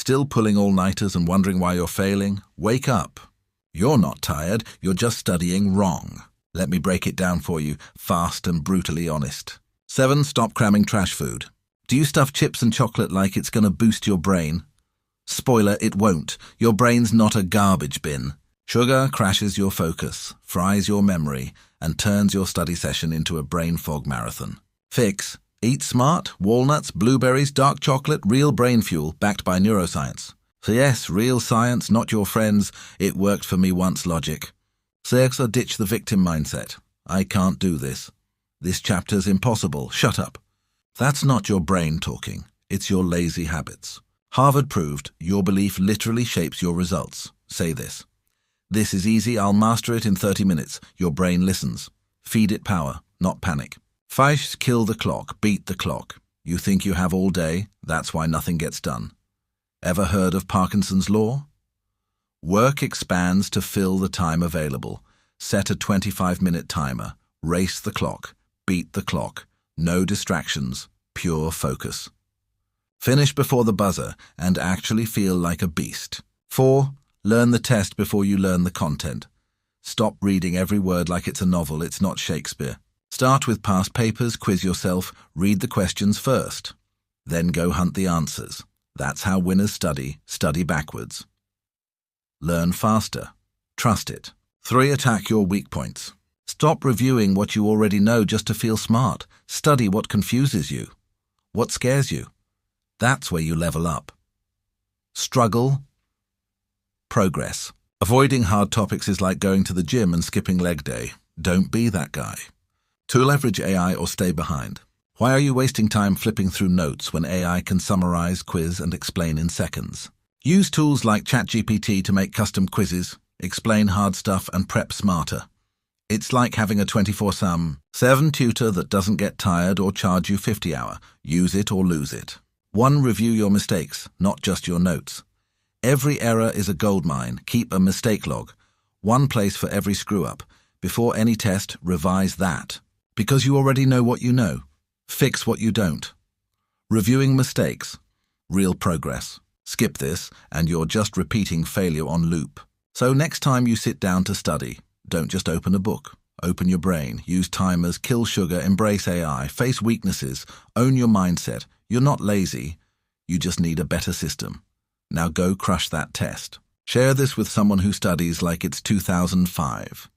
Still pulling all-nighters and wondering why you're failing? Wake up. You're not tired, you're just studying wrong. Let me break it down for you, fast and brutally honest. 7. Stop cramming trash food. Do you stuff chips and chocolate like it's going to boost your brain? Spoiler, it won't. Your brain's not a garbage bin. Sugar crashes your focus, fries your memory, and turns your study session into a brain fog marathon. Fix. Eat smart, walnuts, blueberries, dark chocolate, real brain fuel, backed by neuroscience. So yes, real science, not your friends, it worked for me once logic. 6. Ditch the victim mindset. I can't do this. This chapter's impossible. Shut up. That's not your brain talking. It's your lazy habits. Harvard proved your belief literally shapes your results. Say this. This is easy, I'll master it in 30 minutes. Your brain listens. Feed it power, not panic. 5. Kill the clock, beat the clock. You think you have all day, that's why nothing gets done. Ever heard of Parkinson's law? Work expands to fill the time available. Set a 25-minute timer. Race the clock. Beat the clock. No distractions. Pure focus. Finish before the buzzer and actually feel like a beast. 4. Learn the test before you learn the content. Stop reading every word like it's a novel, it's not Shakespeare. Start with past papers, quiz yourself, read the questions first. Then go hunt the answers. That's how winners study backwards. Learn faster. Trust it. 3. Attack your weak points. Stop reviewing what you already know just to feel smart. Study what confuses you. What scares you. That's where you level up. Struggle. Progress. Avoiding hard topics is like going to the gym and skipping leg day. Don't be that guy. To leverage AI or stay behind. Why are you wasting time flipping through notes when AI can summarize, quiz, and explain in seconds? Use tools like ChatGPT to make custom quizzes, explain hard stuff, and prep smarter. It's like having a 24/7 tutor that doesn't get tired or charge you 50 hours. Use it or lose it. 1. Review your mistakes, not just your notes. Every error is a goldmine. Keep a mistake log. One place for every screw-up. Before any test, revise that. Because you already know what you know. Fix what you don't. Reviewing mistakes. Real progress. Skip this, and you're just repeating failure on loop. So next time you sit down to study, don't just open a book. Open your brain. Use timers. Kill sugar. Embrace AI. Face weaknesses. Own your mindset. You're not lazy. You just need a better system. Now go crush that test. Share this with someone who studies like it's 2005.